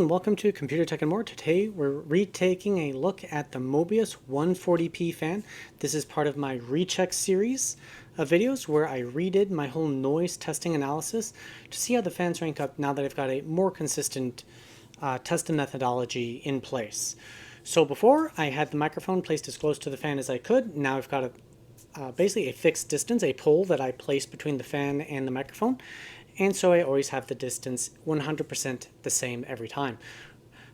and welcome to Computer Tech and More. Today we're retaking a look at the Mobius 140p fan. This is part of my recheck series of videos where I redid my whole noise testing analysis to see how the fans rank up now that I've got a more consistent testing methodology in place. So before I had the microphone placed as close to the fan as I could. Now I've got basically a fixed distance, a pole that I place between the fan and the microphone. And so I always have the distance 100% the same every time.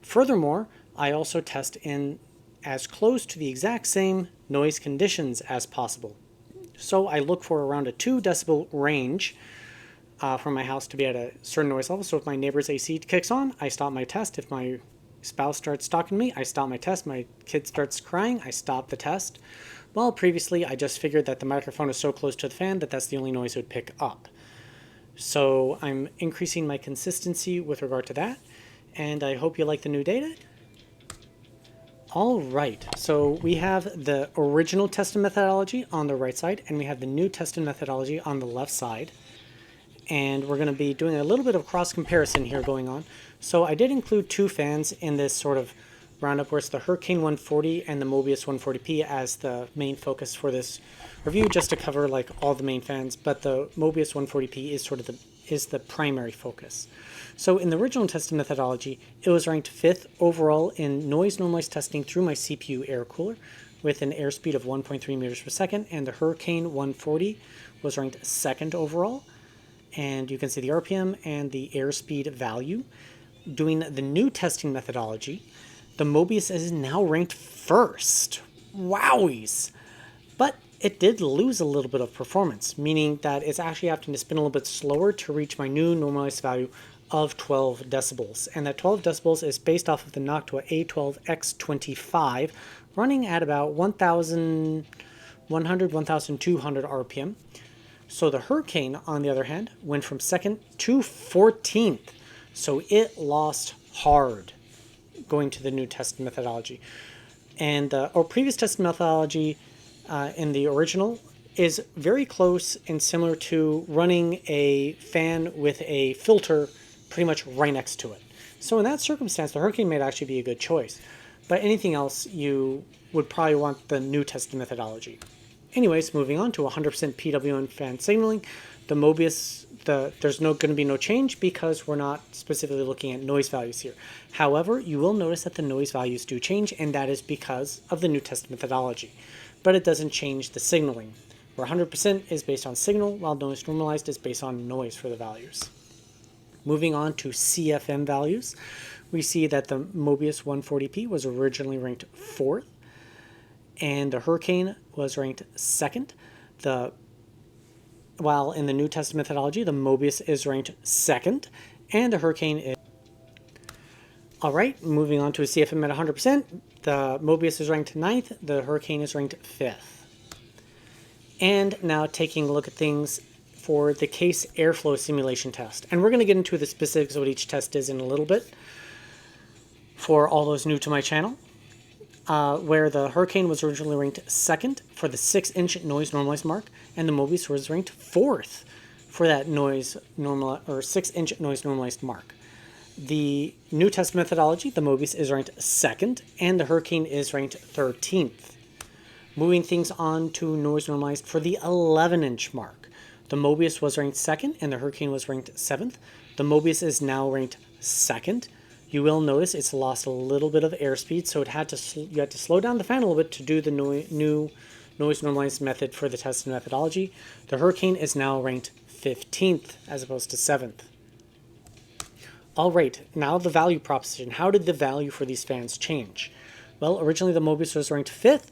Furthermore, I also test in as close to the exact same noise conditions as possible. So I look for around a 2 decibel range from my house to be at a certain noise level. So if my neighbor's AC kicks on, I stop my test. If my spouse starts stalking me, I stop my test. My kid starts crying, I stop the test. Well, previously I just figured that the microphone is so close to the fan that that's the only noise it would pick up. So I'm increasing my consistency with regard to that, and I hope you like the new data. All right, so we have the original testing methodology on the right side, and we have the new testing methodology on the left side. And we're going to be doing a little bit of cross comparison here going on. So I did include two fans in this sort of roundup where it's the Hurricane 140 and the Mobius 140p as the main focus for this review, just to cover like all the main fans, but the Mobius 140p is sort of the primary focus. So in the original testing methodology, it was ranked 5th overall in noise normalized testing through my CPU AirCooler with an airspeed of 1.3 meters per second, and the Hurricane 140 was ranked 2nd overall. And you can see the RPM and the airspeed value. Doing the new testing methodology, the Mobius is now ranked 1st. Wowies! But it did lose a little bit of performance, meaning that it's actually having to spin a little bit slower to reach my new normalized value of 12 decibels. And that 12 decibels is based off of the Noctua A12X25, running at about 1,100, 1,200 RPM. So the Hurricane, on the other hand, went from 2nd to 14th. So it lost hard going to the new testing methodology. And our previous testing methodology in the original is very close and similar to running a fan with a filter pretty much right next to it. So in that circumstance, the Hurricane may actually be a good choice. But anything else, you would probably want the new testing methodology. Anyways, moving on to 100% PWM fan signaling, the Mobius, there's going to be no change because we're not specifically looking at noise values here. However, you will notice that the noise values do change, and that is because of the new test methodology. But it doesn't change the signaling, where 100% is based on signal, while noise normalized is based on noise for the values. Moving on to CFM values, we see that the Mobius 140p was originally ranked 4th, and the Hurricane was ranked 2nd. While in the new test methodology, the Mobius is ranked 2nd, and the Hurricane is... Alright, moving on to a CFM at 100%, the Mobius is ranked 9th, the Hurricane is ranked 5th. And now taking a look at things for the case airflow simulation test. And we're going to get into the specifics of what each test is in a little bit for all those new to my channel. Where the Hurricane was originally ranked 2nd for the 6-inch noise normalized mark, and the Mobius was ranked 4th for that 6-inch noise normalized mark. The new test methodology, the Mobius is ranked 2nd, and the Hurricane is ranked 13th. Moving things on to noise normalized for the 11-inch mark. The Mobius was ranked 2nd, and the Hurricane was ranked 7th. The Mobius is now ranked 2nd. You will notice it's lost a little bit of airspeed, so you had to slow down the fan a little bit to do the new noise normalized method for the testing methodology. The Hurricane is now ranked 15th as opposed to 7th. All right, now the value proposition. How did the value for these fans change? Well, originally the Mobius was ranked 5th,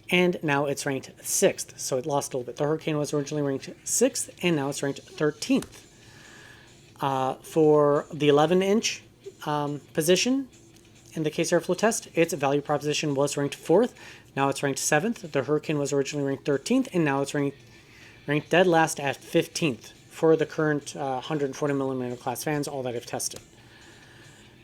and now it's ranked 6th, so it lost a little bit. The Hurricane was originally ranked 6th, and now it's ranked 13th. For the 11-inch position in the case airflow test, its value proposition was ranked 4th. Now it's ranked 7th. The Hurricane was originally ranked 13th, and now it's ranked dead last at 15th for the current 140 millimeter class fans, all that I've tested.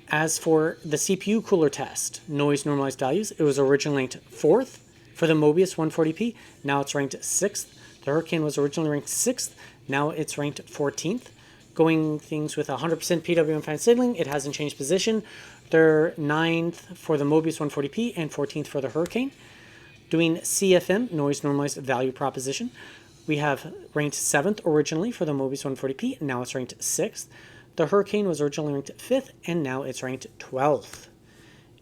As for the CPU cooler test, noise normalized values, it was originally ranked 4th for the Mobius 140p. Now it's ranked 6th. The Hurricane was originally ranked 6th. Now it's ranked 14th. Going things with 100% PWM fan signaling, it hasn't changed position. They're 9th for the Mobius 140p and 14th for the Hurricane. Doing CFM, noise normalized value proposition, we have ranked 7th originally for the Mobius 140p, and now it's ranked 6th. The Hurricane was originally ranked 5th, and now it's ranked 12th.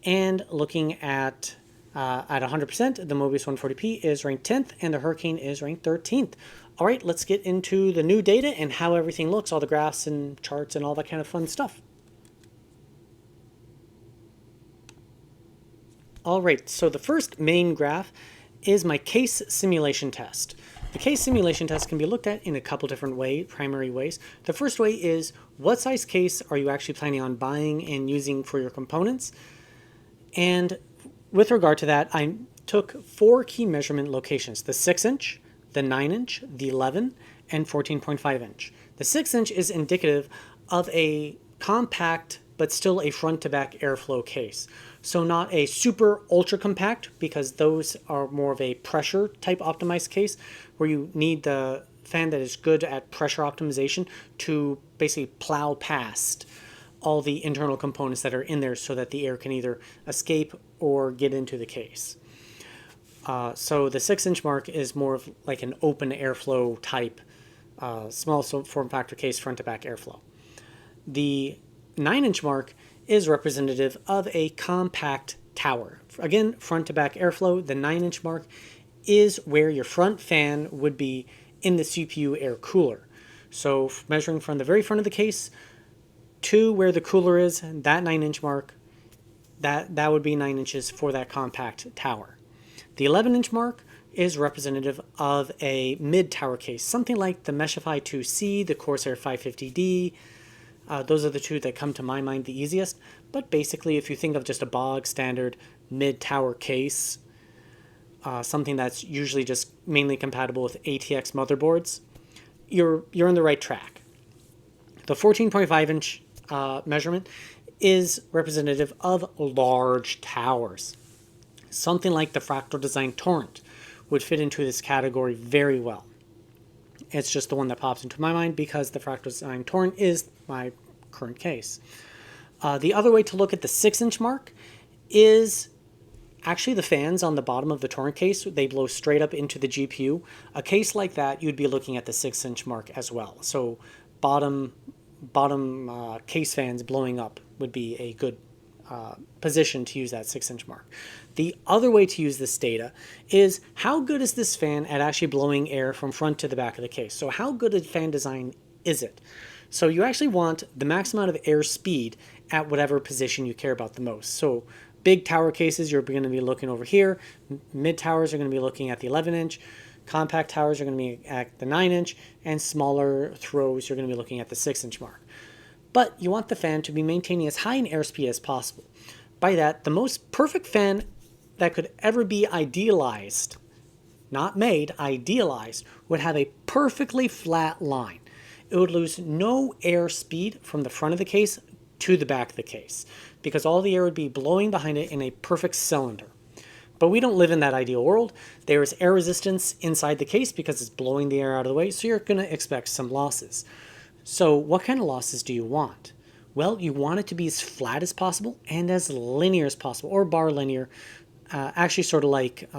And looking at 100%, the Mobius 140p is ranked 10th, and the Hurricane is ranked 13th. All right, let's get into the new data and how everything looks, all the graphs and charts and all that kind of fun stuff. All right, so the first main graph is my case simulation test. The case simulation test can be looked at in a couple different primary ways. The first way is, what size case are you actually planning on buying and using for your components? And with regard to that, I took 4 key measurement locations: the 6-inch, the 9-inch, the 11, and 14.5-inch. The 6-inch is indicative of a compact but still a front-to-back airflow case. So not a super ultra compact, because those are more of a pressure type optimized case where you need the fan that is good at pressure optimization to basically plow past all the internal components that are in there so that the air can either escape or get into the case. So the 6-inch mark is more of like an open airflow type, small form factor case front to back airflow. The 9-inch mark is representative of a compact tower. Again, front to back airflow. The 9-inch mark is where your front fan would be in the CPU air cooler. So measuring from the very front of the case to where the cooler is, that 9-inch mark, that would be 9 inches for that compact tower. The 11-inch mark is representative of a mid-tower case, something like the Meshify 2C, the Corsair 550D. Those are the two that come to my mind the easiest. But basically, if you think of just a bog standard mid-tower case, something that's usually just mainly compatible with ATX motherboards, you're on the right track. The 14.5-inch measurement is representative of large towers. Something like the Fractal Design Torrent would fit into this category very well. It's just the one that pops into my mind because the Fractal Design Torrent is my current case. The other way to look at the 6-inch mark is actually the fans on the bottom of the Torrent case. They blow straight up into the GPU. A case like that, you'd be looking at the 6-inch mark as well. So bottom case fans blowing up would be a good position to use that 6-inch mark. The other way to use this data is, how good is this fan at actually blowing air from front to the back of the case? So how good a fan design is it? So you actually want the max amount of air speed at whatever position you care about the most. So big tower cases, you're going to be looking over here. Mid towers are going to be looking at the 11-inch. Compact towers are going to be at the 9-inch. And smaller throws, you're going to be looking at the 6-inch mark. But you want the fan to be maintaining as high an airspeed as possible. By that, the most perfect fan that could ever be idealized, not made, idealized, would have a perfectly flat line. It would lose no airspeed from the front of the case to the back of the case, because all the air would be blowing behind it in a perfect cylinder. But we don't live in that ideal world. There is air resistance inside the case because it's blowing the air out of the way, so you're going to expect some losses. So what kind of losses do you want? Well, you want it to be as flat as possible and as linear as possible, or bar linear. Actually sort of like the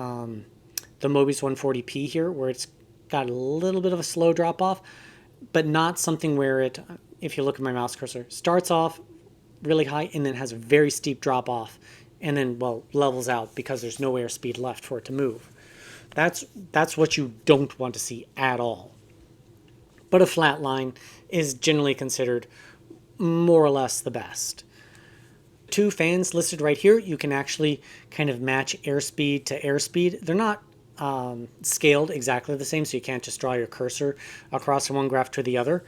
Mobius 140p here, where it's got a little bit of a slow drop off, but not something where it, if you look at my mouse cursor, starts off really high and then has a very steep drop off and then, well, levels out because there's no airspeed left for it to move. That's what you don't want to see at all. But a flat line is generally considered more or less the best. Two fans listed right here, you can actually kind of match airspeed to airspeed. They're not scaled exactly the same, so you can't just draw your cursor across from one graph to the other,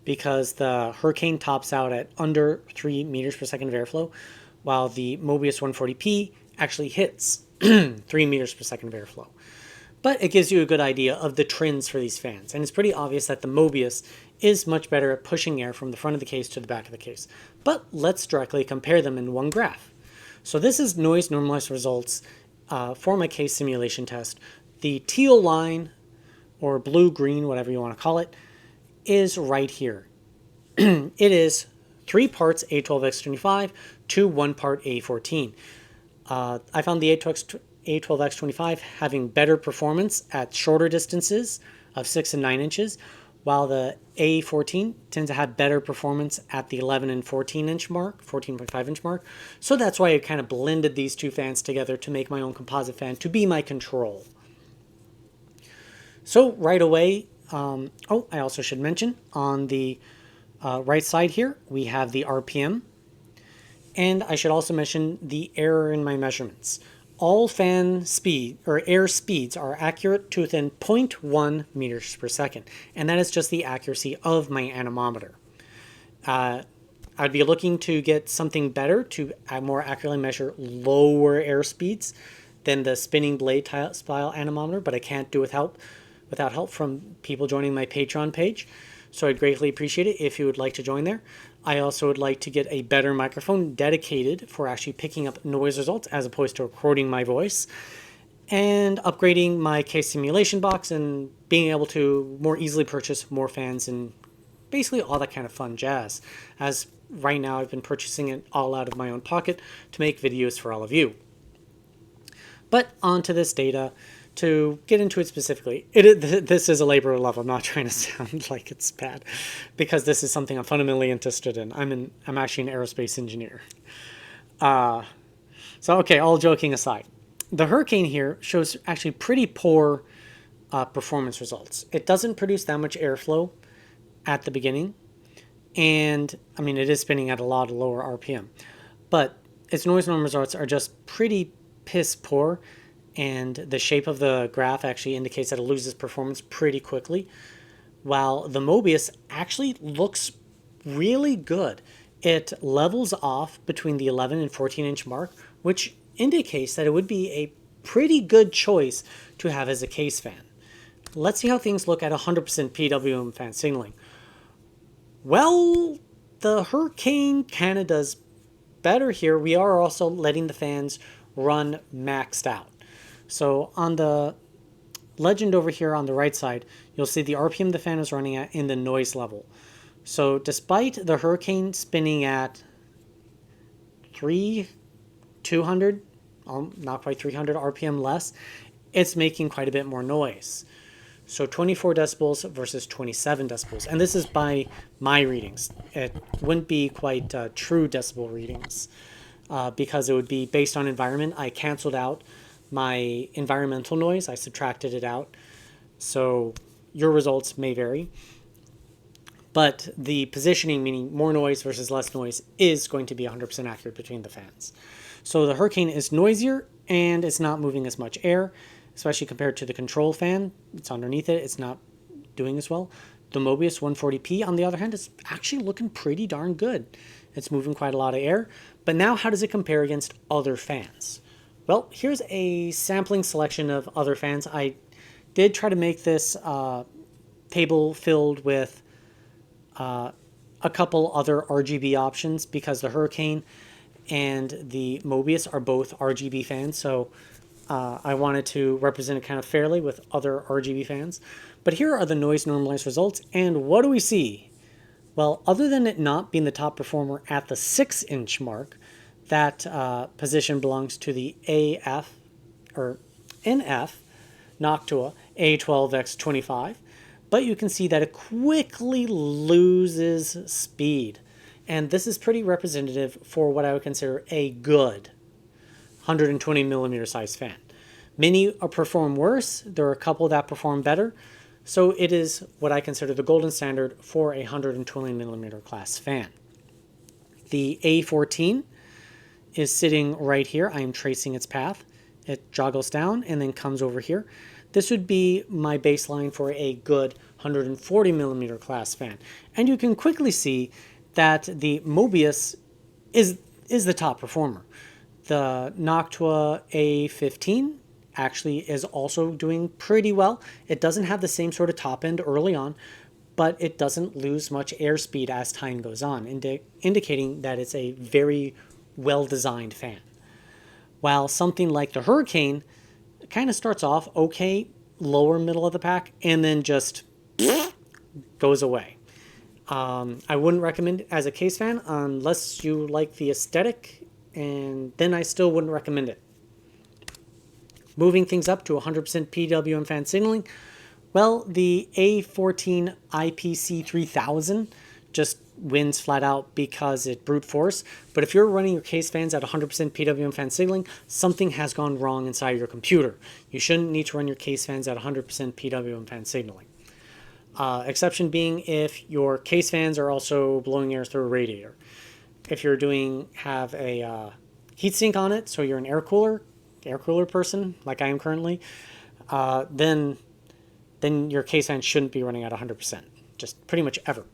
because the Hurricane tops out at under 3 meters per second of airflow, while the Mobius 140p actually hits 3 meters per second of airflow. But it gives you a good idea of the trends for these fans, and it's pretty obvious that the Mobius is much better at pushing air from the front of the case to the back of the case. But let's directly compare them in one graph. So this is noise normalized results for my case simulation test. The teal line, or blue-green, whatever you want to call it, is right here. it is 3 parts A12X25 to 1 part A14. I found the A12X25 having better performance at shorter distances of 6 and 9 inches, while the A14 tends to have better performance at the 11 and 14 inch mark, 14.5 inch mark. So that's why I kind of blended these two fans together to make my own composite fan to be my control. So right away, I also should mention on the right side here, we have the RPM. And I should also mention the error in my measurements. All fan speed or air speeds are accurate to within 0.1 meters per second. And that is just the accuracy of my anemometer. I'd be looking to get something better to more accurately measure lower air speeds than the spinning blade style anemometer, but I can't do without help from people joining my Patreon page. So I'd greatly appreciate it if you would like to join there. I also would like to get a better microphone dedicated for actually picking up noise results as opposed to recording my voice, and upgrading my case simulation box and being able to more easily purchase more fans and basically all that kind of fun jazz, as right now I've been purchasing it all out of my own pocket to make videos for all of you. But onto this data. To get into it specifically, this is a labor of love. I'm not trying to sound like it's bad, because this is something I'm fundamentally interested in. I'm actually an aerospace engineer. Okay, all joking aside, the Hurricane here shows actually pretty poor performance results. It doesn't produce that much airflow at the beginning, and I mean it is spinning at a lot lower RPM, but its noise norm results are just pretty piss poor. And the shape of the graph actually indicates that it loses performance pretty quickly, while the Mobius actually looks really good. It levels off between the 11 and 14 inch mark, which indicates that it would be a pretty good choice to have as a case fan. Let's see how things look at 100% PWM fan signaling. Well, the Hurricane kind of does better here. We are also letting the fans run maxed out. So on the legend over here on the right side, you'll see the RPM the fan is running at in the noise level. So despite the Hurricane spinning at 200, not quite 300 RPM less, it's making quite a bit more noise. So 24 decibels versus 27 decibels. And this is by my readings. It wouldn't be quite true decibel readings because it would be based on environment. I canceled out my environmental noise. I subtracted it out. So your results may vary. But the positioning, meaning more noise versus less noise, is going to be 100% accurate between the fans. So the Hurricane is noisier and it's not moving as much air, especially compared to the control fan. It's underneath it. It's not doing as well. The Mobius 140p, on the other hand, is actually looking pretty darn good. It's moving quite a lot of air. But now how does it compare against other fans? Well, here's a sampling selection of other fans. I did try to make this table filled with a couple other RGB options because the Hurricane and the Mobius are both RGB fans. So I wanted to represent it kind of fairly with other RGB fans. But here are the noise normalized results. And what do we see? Well, other than it not being the top performer at the 6-inch mark, that position belongs to the NF Noctua A12X25. But you can see that it quickly loses speed. And this is pretty representative for what I would consider a good 120 millimeter size fan. Many perform worse. There are a couple that perform better. So it is what I consider the golden standard for a 120 millimeter class fan. The A14 is sitting right here. I am tracing its path. It joggles down and then comes over here. This would be my baseline for a good 140 millimeter class fan. And you can quickly see that the Mobius is the top performer. The Noctua A15 actually is also doing pretty well. It doesn't have the same sort of top end early on, but it doesn't lose much airspeed as time goes on, indicating that it's a very well-designed fan. While something like the Hurricane kind of starts off okay, lower middle of the pack, and then just goes away. I wouldn't recommend it as a case fan unless you like the aesthetic, and then I still wouldn't recommend it. Moving things up to 100% PWM fan signaling, well, the A14 IPC 3000 just wins flat out because it brute force. But if you're running your case fans at 100% PWM fan signaling, something has gone wrong inside your computer. You shouldn't need to run your case fans at 100% PWM fan signaling. Exception being if your case fans are also blowing air through a radiator. If you're have a heatsink on it, so you're an air cooler person like I am currently, then your case fan shouldn't be running at 100%, just pretty much ever.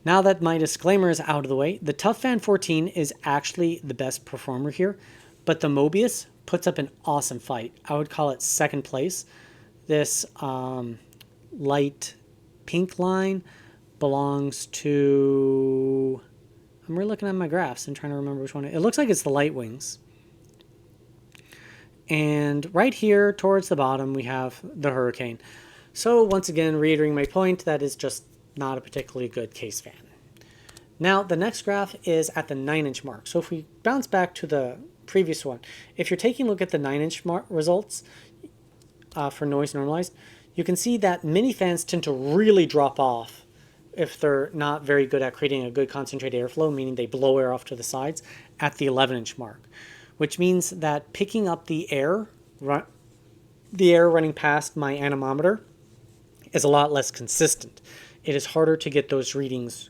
Now that my disclaimer is out of the way, the Tough Fan 14 is actually the best performer here, but the Mobius puts up an awesome fight. I would call it second place. This light pink line belongs to... I'm really looking at my graphs and trying to remember which one. It looks like it's the light wings. And right here towards the bottom, we have the Hurricane. So once again, reiterating my point, that is just not a particularly good case fan. Now, the next graph is at the 9-inch mark. So if we bounce back to the previous one, if you're taking a look at the 9-inch results for noise normalized, you can see that mini fans tend to really drop off if they're not very good at creating a good concentrated airflow, meaning they blow air off to the sides at the 11-inch mark, which means that picking up the air running past my anemometer is a lot less consistent. It is harder to get those readings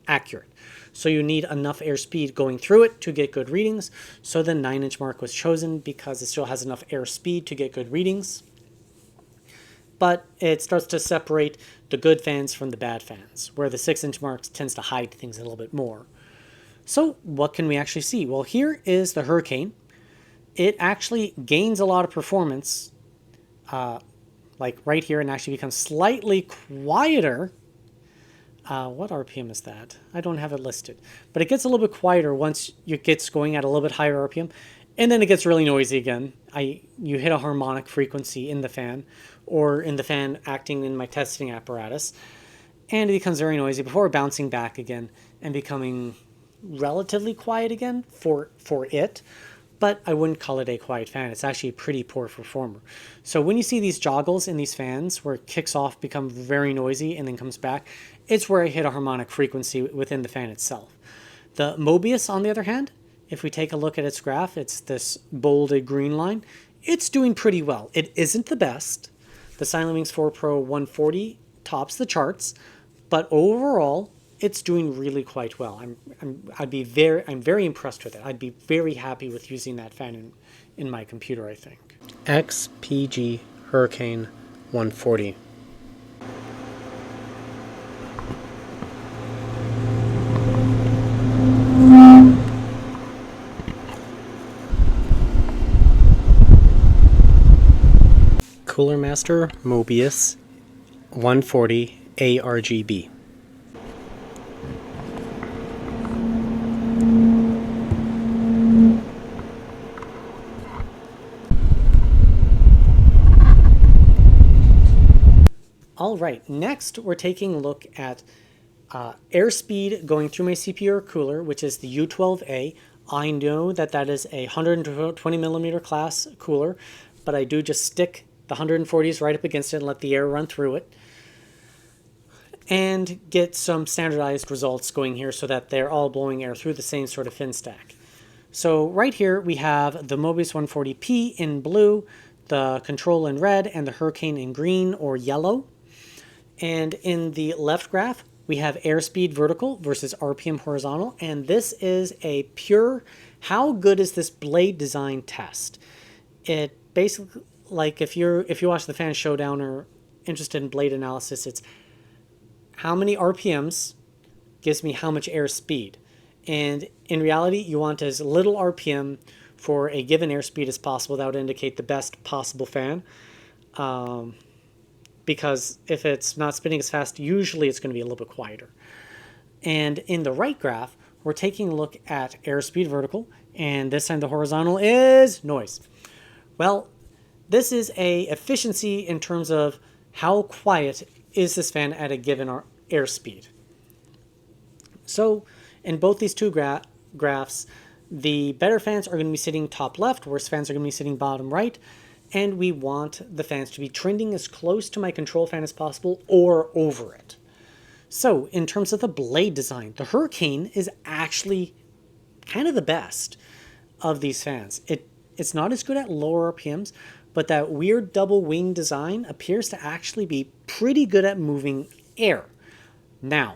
accurate. So you need enough airspeed going through it to get good readings. So the 9-inch mark was chosen because it still has enough airspeed to get good readings. But it starts to separate the good fans from the bad fans, where the 6-inch mark tends to hide things a little bit more. So what can we actually see? Well, here is the Hurricane. It actually gains a lot of performance, like right here, and actually becomes slightly quieter. What RPM is that? I don't have it listed. But it gets a little bit quieter once it gets going at a little bit higher RPM. And then it gets really noisy again. You hit a harmonic frequency in the fan, or in the fan acting in my testing apparatus. And it becomes very noisy before bouncing back again and becoming relatively quiet again for it. But I wouldn't call it a quiet fan. It's actually a pretty poor performer. So when you see these joggles in these fans where it kicks off, becomes very noisy, and then comes back, it's where I hit a harmonic frequency within the fan itself. The Mobius, on the other hand, if we take a look at its graph, it's this bolded green line. It's doing pretty well. It isn't the best. The Silentwings 4 Pro 140 tops the charts, but overall, it's doing really quite well. I'm very impressed with it. I'd be very happy with using that fan in my computer, I think. XPG Hurricane 140. Cooler Master Mobius 140 ARGB. All right, next we're taking a look at airspeed going through my CPU cooler, which is the U12A. I know that is a 120 millimeter class cooler, but I do just stick the 140s right up against it and let the air run through it and get some standardized results going here so that they're all blowing air through the same sort of fin stack. So right here we have the Mobius 140p in blue, the Control in red, and the Hurricane in green or yellow. And in the left graph, we have airspeed vertical versus RPM horizontal. And this is a pure, how good is this blade design test? It basically, like if you watch the Fan Showdown or interested in blade analysis, it's how many RPMs gives me how much airspeed. And in reality, you want as little RPM for a given airspeed as possible. That would indicate the best possible fan. Because if it's not spinning as fast, usually it's going to be a little bit quieter. And in the right graph, we're taking a look at airspeed vertical, and this time the horizontal is noise. Well, this is a efficiency in terms of how quiet is this fan at a given airspeed. So in both these two graphs, the better fans are going to be sitting top left, worse fans are going to be sitting bottom right, and we want the fans to be trending as close to my control fan as possible or over it. So in terms of the blade design, the Hurricane is actually kind of the best of these fans. It's not as good at lower RPMs, but that weird double wing design appears to actually be pretty good at moving air. Now,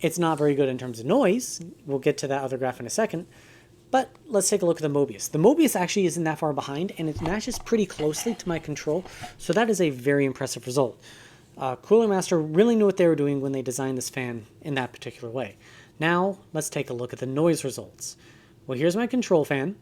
it's not very good in terms of noise. We'll get to that other graph in a second. But let's take a look at the Mobius. The Mobius actually isn't that far behind, and it matches pretty closely to my control, so that is a very impressive result. Cooler Master really knew what they were doing when they designed this fan in that particular way. Now, let's take a look at the noise results. Well, here's my control fan.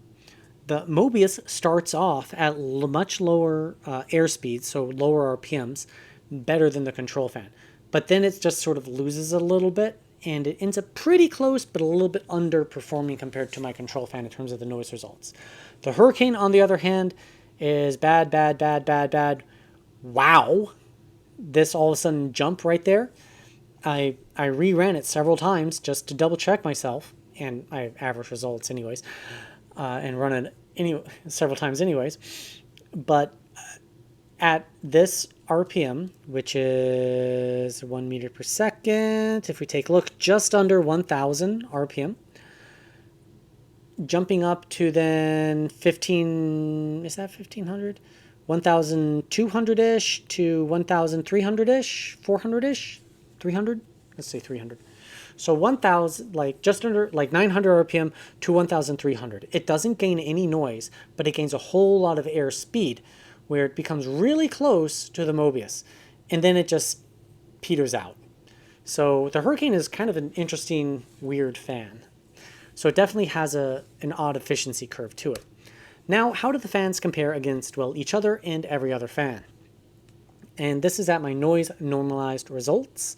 The Mobius starts off at much lower airspeed, so lower RPMs, better than the control fan. But then it just sort of loses a little bit, and it ends up pretty close, but a little bit underperforming compared to my control fan in terms of the noise results. The Hurricane, on the other hand, is bad, bad, bad, bad, bad. Wow. This all of a sudden jump right there. I reran it several times just to double check myself, and I have average results anyways, and run it several times anyways. But at this RPM, which is 1 meter per second, if we take a look, just under 1,000 RPM, jumping up to then 15, is that 1,500? 1,200-ish to 1,300-ish, 400-ish, 300? Let's say 300. So 1,000, like just under, like 900 RPM to 1,300. It doesn't gain any noise, but it gains a whole lot of air speed, where it becomes really close to the Mobius, and then it just peters out. So the Hurricane is kind of an interesting, weird fan. So it definitely has an odd efficiency curve to it. Now, how do the fans compare against, well, each other and every other fan? And this is at my noise normalized results.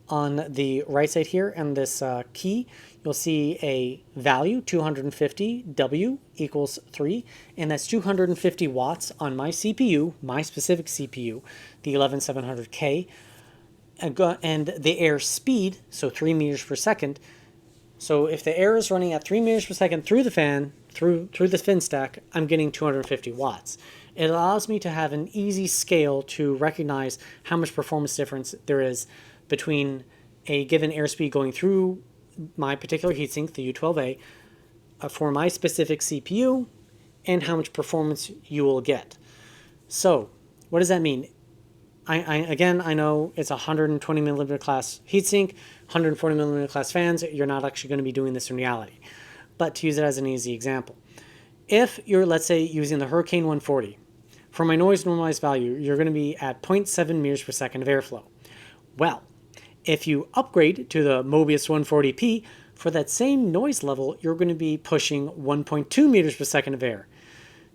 On the right side here, and this key, you'll see a value, 250 W equals 3, and that's 250 watts on my CPU, my specific CPU, the 11700K, and the air speed, so 3 meters per second. So if the air is running at 3 meters per second through the fan, through the fin stack, I'm getting 250 watts. It allows me to have an easy scale to recognize how much performance difference there is between a given airspeed going through my particular heatsink, the U12A, for my specific CPU, and how much performance you will get. So, what does that mean? Again, I know it's a 120 millimeter class heatsink, 140 millimeter class fans. You're not actually going to be doing this in reality. But to use it as an easy example, if you're, let's say, using the Hurricane 140, for my noise normalized value, you're going to be at 0.7 meters per second of airflow. Well, if you upgrade to the Mobius 140p, for that same noise level, you're going to be pushing 1.2 meters per second of air.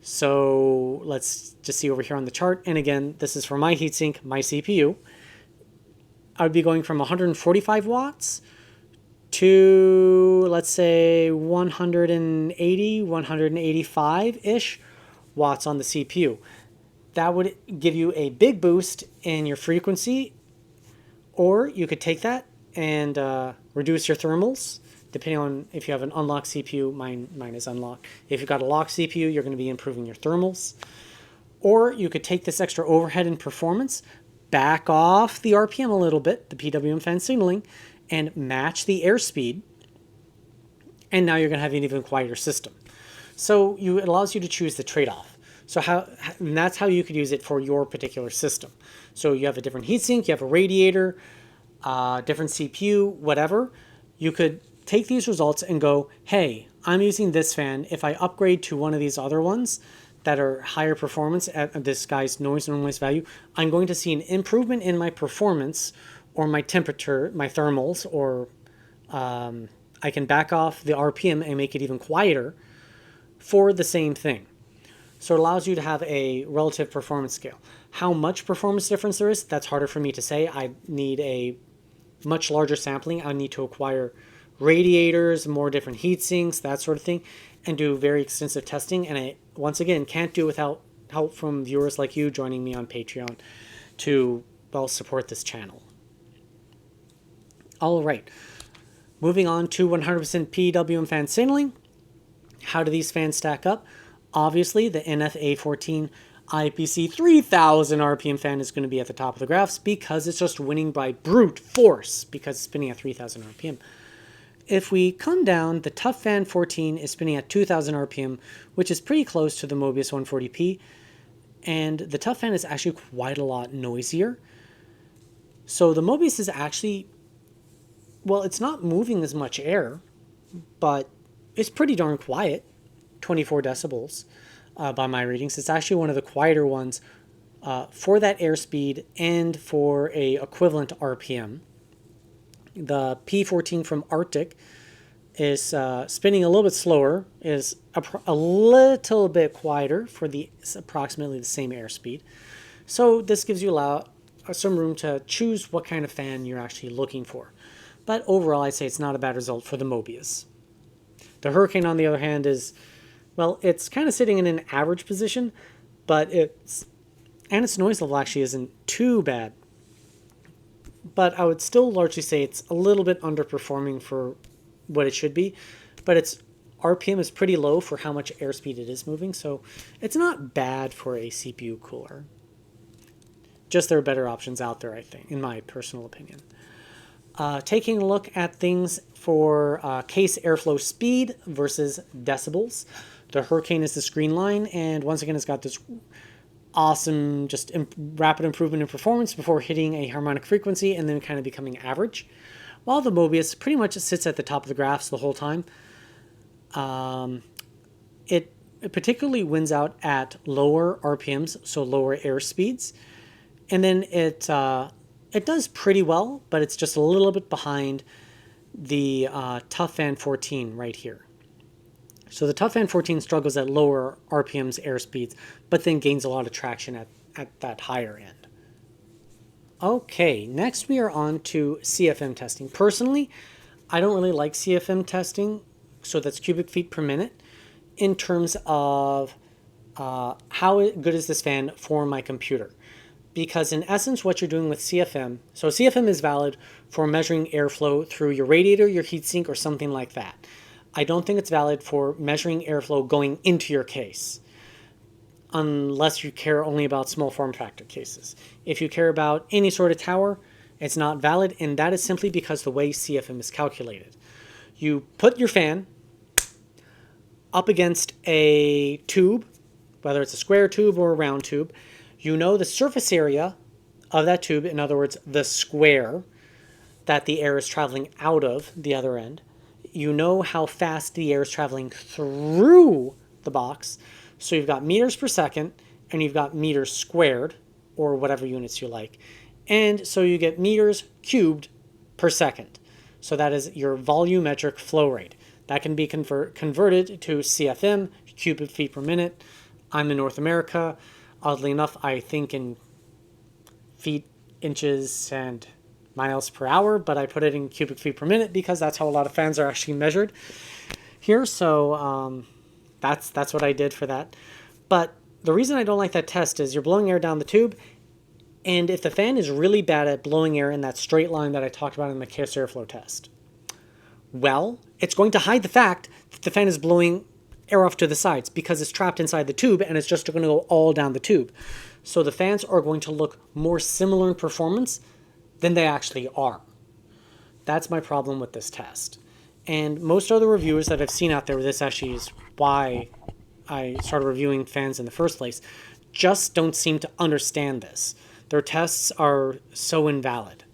So let's just see over here on the chart. And again, this is for my heatsink, my CPU. I would be going from 145 watts to, let's say, 180, 185-ish watts on the CPU. That would give you a big boost in your frequency, or you could take that and reduce your thermals, depending on if you have an unlocked CPU. Mine is unlocked. If you've got a locked CPU, you're going to be improving your thermals. Or you could take this extra overhead in performance, back off the RPM a little bit, the PWM fan signaling, and match the airspeed, and now you're going to have an even quieter system. So it allows you to choose the trade-off. So and that's how you could use it for your particular system. So you have a different heatsink, you have a radiator, different CPU, whatever. You could take these results and go, hey, I'm using this fan. If I upgrade to one of these other ones that are higher performance at this guy's noise normalized value, I'm going to see an improvement in my performance or my temperature, my thermals, or I can back off the RPM and make it even quieter for the same thing. So it allows you to have a relative performance scale. How much performance difference there is, that's harder for me to say. I need a much larger sampling. I need to acquire radiators, more different heat sinks, that sort of thing, and do very extensive testing. And I, once again, can't do without help from viewers like you joining me on Patreon to, well, support this channel. All right, moving on to 100% PWM fan signaling. How do these fans stack up? Obviously, the NF-A14 IPC 3000 RPM fan is going to be at the top of the graphs because it's just winning by brute force because it's spinning at 3000 RPM. If we come down, the Tough Fan 14 is spinning at 2000 RPM, which is pretty close to the Mobius 140p. And the Tough Fan is actually quite a lot noisier. So the Mobius is actually, well, it's not moving as much air, but it's pretty darn quiet, 24 decibels by my readings. It's actually one of the quieter ones for that airspeed and for a equivalent RPM. The P14 from Arctic is spinning a little bit slower, is a little bit quieter for approximately the same airspeed. So this gives you some room to choose what kind of fan you're actually looking for. But overall, I'd say it's not a bad result for the Mobius. The Hurricane, on the other hand, is, well, it's kind of sitting in an average position, but its noise level actually isn't too bad. But I would still largely say it's a little bit underperforming for what it should be. But its RPM is pretty low for how much airspeed it is moving, so it's not bad for a CPU cooler. Just there are better options out there, I think, in my personal opinion. Taking a look at things for case airflow speed versus decibels. The Hurricane is the screen line, and once again, it's got this awesome, just rapid improvement in performance before hitting a harmonic frequency and then kind of becoming average. While the Mobius pretty much sits at the top of the graphs the whole time. It particularly wins out at lower RPMs, so lower air speeds. And then it does pretty well, but it's just a little bit behind the Tough Fan 14 right here. So the Tough Fan 14 struggles at lower RPMs, air speeds, but then gains a lot of traction at that higher end. Okay, next we are on to CFM testing. Personally, I don't really like CFM testing, so that's cubic feet per minute, in terms of how good is this fan for my computer. Because in essence, what you're doing with CFM, so CFM is valid for measuring airflow through your radiator, your heatsink, or something like that. I don't think it's valid for measuring airflow going into your case, unless you care only about small form factor cases. If you care about any sort of tower, it's not valid, and that is simply because the way CFM is calculated. You put your fan up against a tube, whether it's a square tube or a round tube. You know the surface area of that tube, in other words, the square that the air is traveling out of the other end. You know how fast the air is traveling through the box. So you've got meters per second, and you've got meters squared, or whatever units you like. And so you get meters cubed per second. So that is your volumetric flow rate. That can be converted to CFM, cubic feet per minute. I'm in North America. Oddly enough, I think in feet, inches, and miles per hour, but I put it in cubic feet per minute because that's how a lot of fans are actually measured here. So that's what I did for that. But the reason I don't like that test is you're blowing air down the tube, and if the fan is really bad at blowing air in that straight line that I talked about in the case airflow test, well, it's going to hide the fact that the fan is blowing air off to the sides because it's trapped inside the tube and it's just going to go all down the tube. So the fans are going to look more similar in performance than they actually are. That's my problem with this test. And most other reviewers that I've seen out there, this actually is why I started reviewing fans in the first place, just don't seem to understand this. Their tests are so invalid.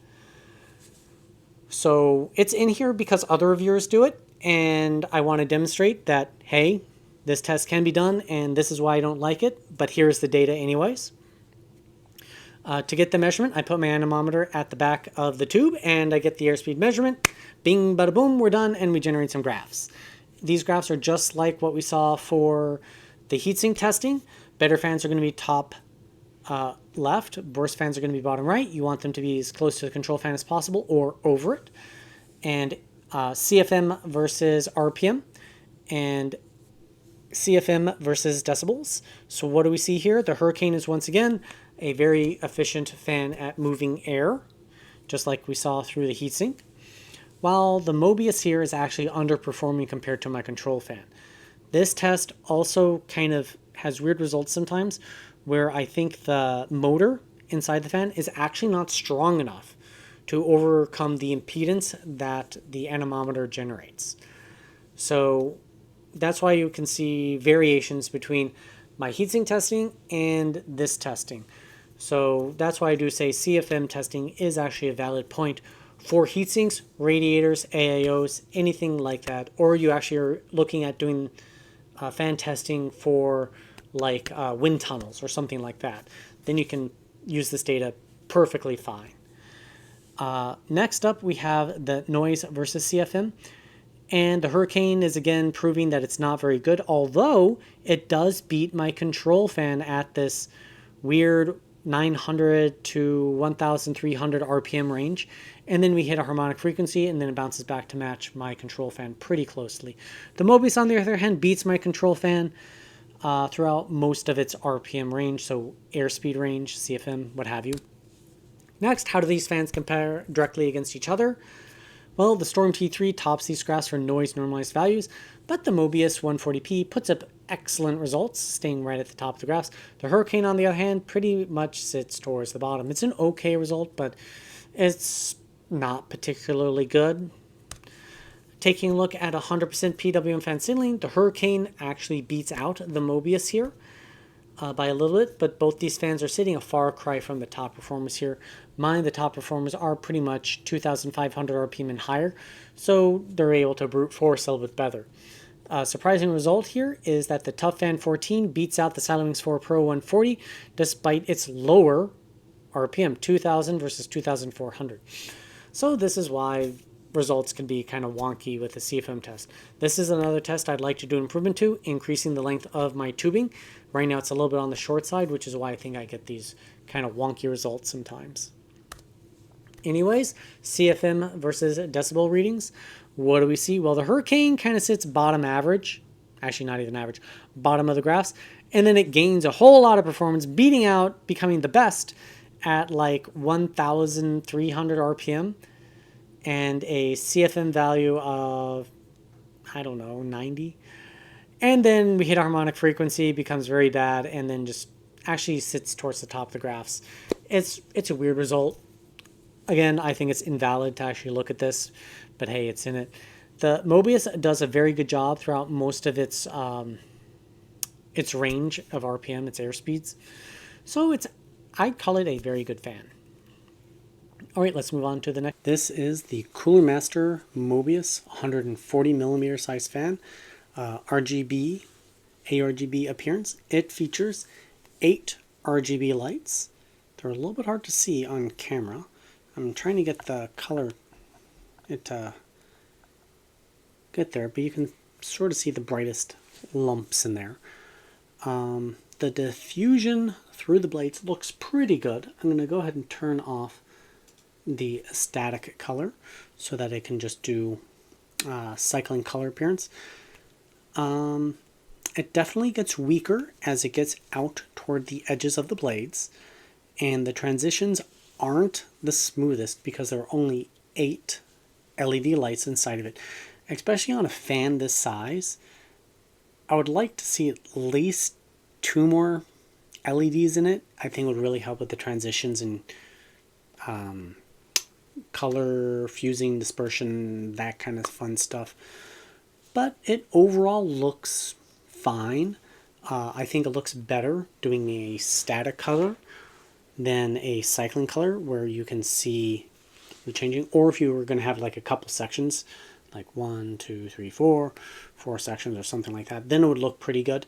So it's in here because other reviewers do it, and I want to demonstrate that, hey, this test can be done, and this is why I don't like it, but here's the data anyways. To get the measurement, I put my anemometer at the back of the tube, and I get the airspeed measurement. Bing, bada boom, we're done, and we generate some graphs. These graphs are just like what we saw for the heatsink testing. Better fans are going to be top left. Worse fans are going to be bottom right. You want them to be as close to the control fan as possible or over it. And CFM versus RPM and CFM versus decibels. So what do we see here? The Hurricane is once again a very efficient fan at moving air, just like we saw through the heatsink. while the Mobius here is actually underperforming compared to my control fan. This test also kind of has weird results sometimes, where I think the motor inside the fan is actually not strong enough to overcome the impedance that the anemometer generates. So that's why you can see variations between my heatsink testing and this testing. So that's why I do say CFM testing is actually a valid point for heatsinks, radiators, AIOs, anything like that. Or you actually are looking at doing fan testing for like wind tunnels or something like that. Then you can use this data perfectly fine. Next up, we have the noise versus CFM. And the Hurricane is again proving that it's not very good, although it does beat my control fan at this weird 900 to 1300 RPM range. And then we hit a harmonic frequency, and then it bounces back to match my control fan pretty closely. The Mobius, on the other hand, beats my control fan throughout most of its RPM range, so airspeed range, CFM, what have you. Next, how do these fans compare directly against each other? Well, the Storm T3 tops these graphs for noise normalized values, but the Mobius 140p puts up excellent results, staying right at the top of the graphs. The Hurricane, on the other hand, pretty much sits towards the bottom. It's an okay result, but it's not particularly good. Taking a look at 100% PWM fan signaling, the Hurricane actually beats out the Mobius here by a little bit, but both these fans are sitting a far cry from the top performers here. Mine, the top performers, are pretty much 2,500 RPM and higher, so they're able to brute force a little bit better. Surprising result here is that the Tough Fan 14 beats out the Silentwings 4 Pro 140 despite its lower RPM, 2,000 versus 2,400. So this is why results can be kind of wonky with the CFM test. This is another test I'd like to do an improvement to, increasing the length of my tubing. Right now it's a little bit on the short side, which is why I think I get these kind of wonky results sometimes. Anyways, CFM versus decibel readings. What do we see? Well, the Hurricane kind of sits bottom average. Actually, not even average. Bottom of the graphs. And then it gains a whole lot of performance, beating out, becoming the best at like 1,300 RPM and a CFM value of, I don't know, 90. And then we hit harmonic frequency, becomes very bad, and then just actually sits towards the top of the graphs. It's a weird result. Again, I think it's invalid to actually look at this, but hey, it's in it. The Mobius does a very good job throughout most of its range of RPM, its airspeeds. So I'd call it a very good fan. All right, let's move on to the next. This is the Cooler Master Mobius 140 millimeter size fan, RGB, ARGB appearance. It features 8 RGB lights. They're a little bit hard to see on camera. I'm trying to get the color get there, but you can sort of see the brightest lumps in there. The diffusion through the blades looks pretty good. I'm going to go ahead and turn off the static color so that it can just do cycling color appearance. It definitely gets weaker as it gets out toward the edges of the blades, and the transitions aren't the smoothest because there are only 8 LED lights inside of it. Especially on a fan this size, I would like to see at least 2 more LEDs in it. I think it would really help with the transitions and color fusing, dispersion, that kind of fun stuff. But it overall looks fine. I think it looks better doing a static color than a cycling color where you can see the changing, or if you were going to have like a couple sections, like 1, 2, 3, 4 sections or something like that, then it would look pretty good.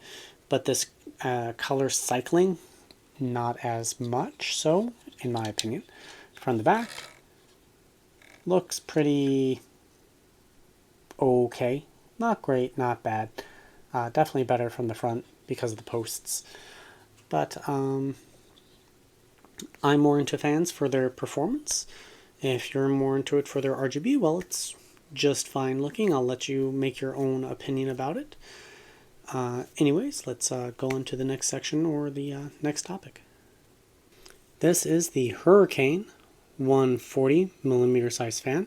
But this color cycling, not as much so, in my opinion. From the back, looks pretty okay. Not great, not bad. Definitely better from the front because of the posts. But I'm more into fans for their performance. If you're more into it for their RGB, well, it's just fine looking. I'll let you make your own opinion about it. Anyways, let's go on to the next section or the next topic. This is the Hurricane 140 millimeter size fan.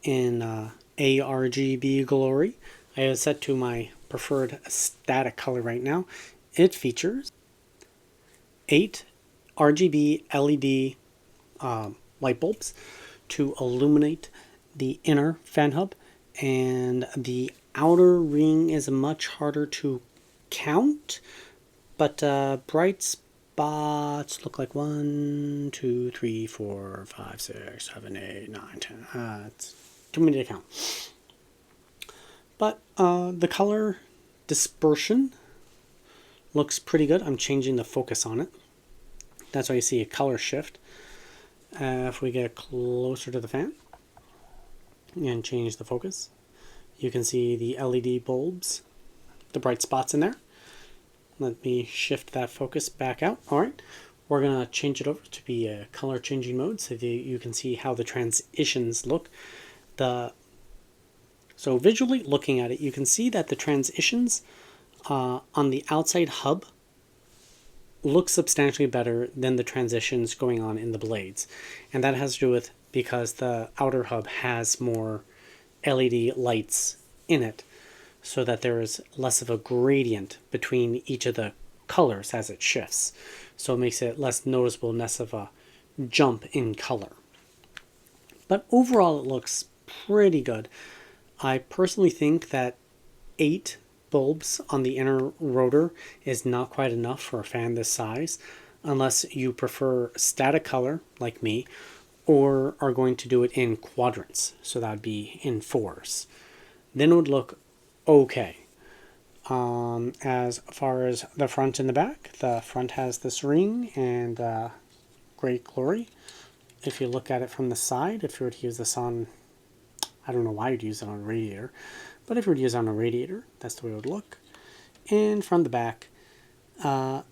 in ARGB glory. I have it set to my preferred static color right now. It features 8 RGB LED light bulbs to illuminate the inner fan hub, and the outer ring is much harder to count, but bright spots look like 1, 2, 3, 4, 5, 6, 7, 8, 9, 10. It's too many to count. But the color dispersion looks pretty good. I'm changing the focus on it. That's why you see a color shift. If we get closer to the fan and change the focus, you can see the LED bulbs, the bright spots in there. Let me shift that focus back out. All right, we're going to change it over to be a color changing mode so that you can see how the transitions look. So visually looking at it, you can see that the transitions on the outside hub look substantially better than the transitions going on in the blades. And that has to do with because the outer hub has more LED lights in it, so that there is less of a gradient between each of the colors as it shifts. So it makes it less noticeable, less of a jump in color. But overall it looks pretty good. I personally think that 8 bulbs on the inner rotor is not quite enough for a fan this size, unless you prefer static color like me, or are going to do it in quadrants, so that would be in 4s. Then it would look okay. As far as the front and the front has this ring and great glory. If you look at it from the side, if you were to use this on, I don't know why you'd use it on a radiator, but if you were to use it on a radiator, that's the way it would look. And from the back,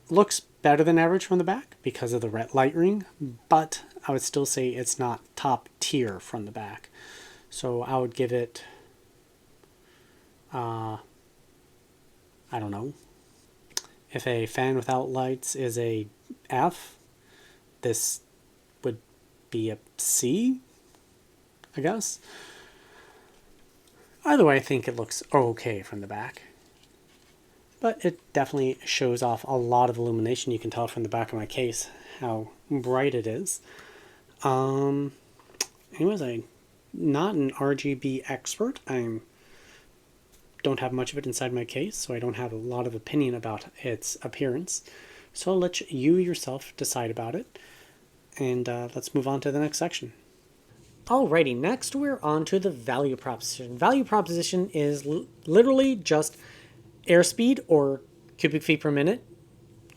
looks better than average from the back because of the red light ring, but I would still say it's not top tier from the back. So I would give it, I don't know, if a fan without lights is a F, this would be a C, I guess. Either way, I think it looks okay from the back. But it definitely shows off a lot of illumination. You can tell from the back of my case how bright it is. Anyways, I'm not an RGB expert. Don't have much of it inside my case, so I don't have a lot of opinion about its appearance. So I'll let you yourself decide about it. And let's move on to the next section. Alrighty, next we're on to the value proposition. Value proposition is literally just airspeed or cubic feet per minute,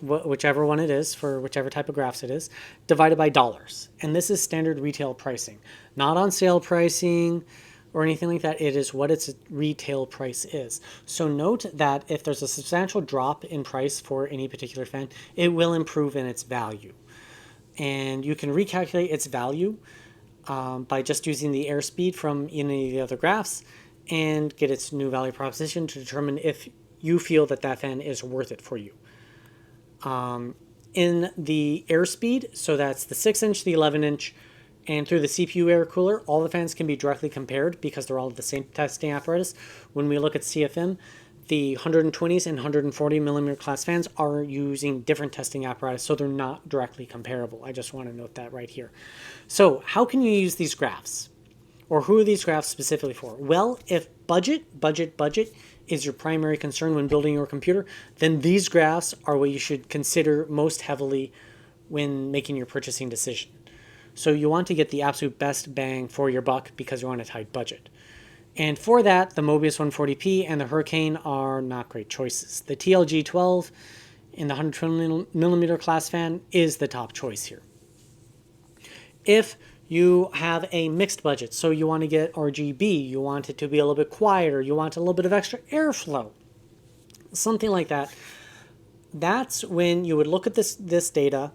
whichever one it is for whichever type of graphs it is, divided by dollars. And this is standard retail pricing, not on sale pricing or anything like that. It is what its retail price is. So note that if there's a substantial drop in price for any particular fan, it will improve in its value. And you can recalculate its value by just using the airspeed from any of the other graphs and get its new value proposition to determine if you feel that that fan is worth it for you. In the airspeed, so that's the 6-inch, the 11-inch, and through the CPU air cooler, all the fans can be directly compared because they're all the same testing apparatus. When we look at CFM, the 120s and 140 millimeter class fans are using different testing apparatus, so they're not directly comparable. I just want to note that right here. So how can you use these graphs? Or who are these graphs specifically for? Well, if budget is your primary concern when building your computer, then these graphs are what you should consider most heavily when making your purchasing decision. So you want to get the absolute best bang for your buck because you're on a tight budget. And for that, the Mobius 140p and the Hurricane are not great choices. The TLG 12 in the 120 millimeter class fan is the top choice here. If you have a mixed budget, so you want to get RGB, you want it to be a little bit quieter, you want a little bit of extra airflow, something like that, that's when you would look at this data,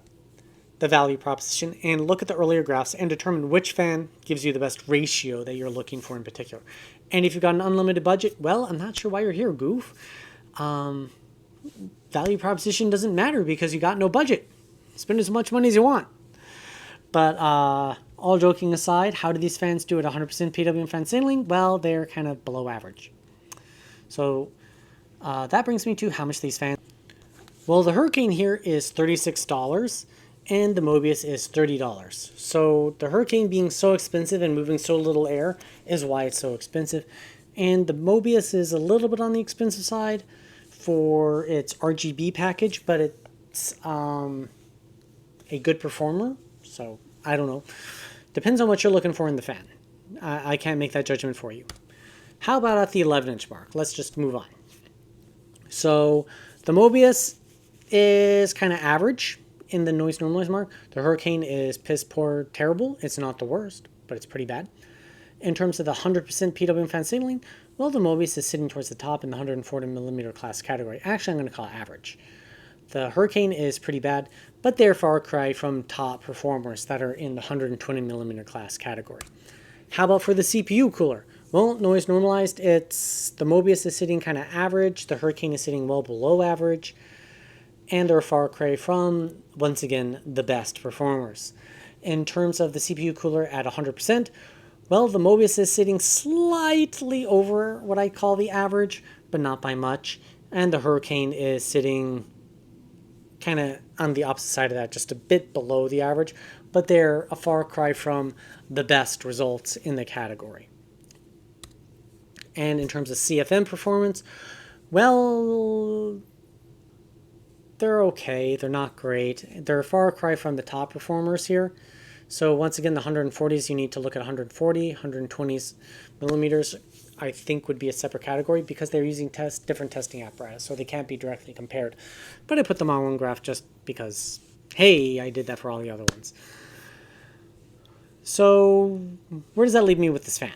the value proposition, and look at the earlier graphs and determine which fan gives you the best ratio that you're looking for in particular. And if you've got an unlimited budget, well, I'm not sure why you're here, goof. Value proposition doesn't matter because you got no budget. Spend as much money as you want. But All joking aside, how do these fans do at 100% PWM fan signaling? Well, they're kind of below average. So that brings me to how much these fans. Well, the Hurricane here is $36 and the Mobius is $30. So the Hurricane being so expensive and moving so little air is why it's so expensive. And the Mobius is a little bit on the expensive side for its RGB package, but it's a good performer. So I don't know. Depends on what you're looking for in the fan. I can't make that judgment for you. How about at the 11-inch mark? Let's just move on. So the Mobius is kind of average in the noise normalize mark. The Hurricane is piss poor terrible. It's not the worst, but it's pretty bad. In terms of the 100% PWM fan signaling, well, the Mobius is sitting towards the top in the 140mm class category. Actually, I'm going to call it average. The Hurricane is pretty bad, but they're far cry from top performers that are in the 120mm class category. How about for the CPU cooler? Well, noise normalized, the Mobius is sitting kind of average, the Hurricane is sitting well below average, and they're far cry from, once again, the best performers. In terms of the CPU cooler at 100%, well, the Mobius is sitting slightly over what I call the average, but not by much, and the Hurricane is sitting kind of on the opposite side of that, just a bit below the average, but they're a far cry from the best results in the category. And in terms of CFM performance, well, they're okay. They're not great. They're a far cry from the top performers here. So once again, the 140s, you need to look at 140, 120s millimeters, I think would be a separate category because they're using different testing apparatus, so they can't be directly compared. But I put them on one graph just because, hey, I did that for all the other ones. So where does that leave me with this fan?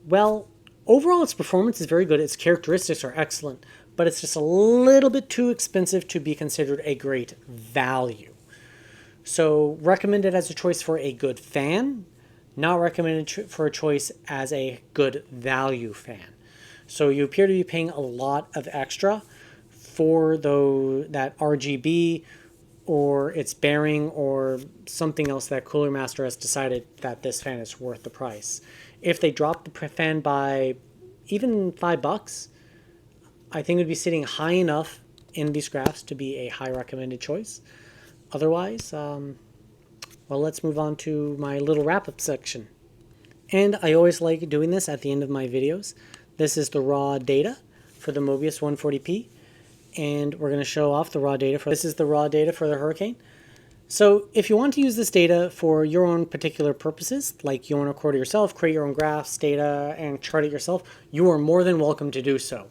Well, overall its performance is very good. Its characteristics are excellent, but it's just a little bit too expensive to be considered a great value. So recommended as a choice for a good fan, not recommended for a choice as a good value fan. So you appear to be paying a lot of extra for that RGB or its bearing or something else that Cooler Master has decided that this fan is worth the price. If they drop the fan by even $5, I think it would be sitting high enough in these graphs to be a high recommended choice. Otherwise, well, let's move on to my little wrap-up section. And I always like doing this at the end of my videos. This is the raw data for the Mobius 140p. And we're going to show off the raw data. This is the raw data for the Hurricane. So if you want to use this data for your own particular purposes, like you want to record it yourself, create your own graphs, data, and chart it yourself, you are more than welcome to do so.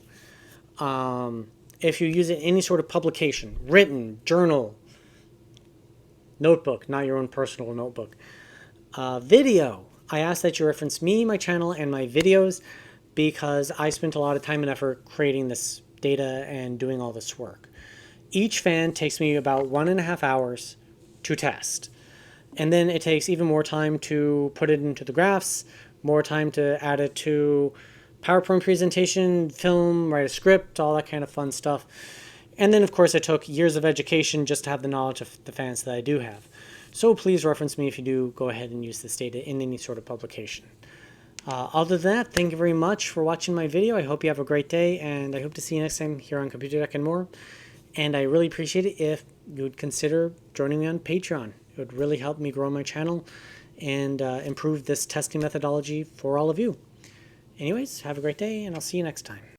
If you use it in any sort of publication, written, journal, notebook, not your own personal notebook, video, I ask that you reference me, my channel, and my videos because I spent a lot of time and effort creating this data and doing all this work. Each fan takes me about 1.5 hours to test. And then it takes even more time to put it into the graphs, more time to add it to PowerPoint presentation, film, write a script, all that kind of fun stuff. And then, of course, it took years of education just to have the knowledge of the fans that I do have. So please reference me if you do go ahead and use this data in any sort of publication. Other than that, thank you very much for watching my video. I hope you have a great day, and I hope to see you next time here on Computer Deck and More. And I really appreciate it if you would consider joining me on Patreon. It would really help me grow my channel and improve this testing methodology for all of you. Anyways, have a great day, and I'll see you next time.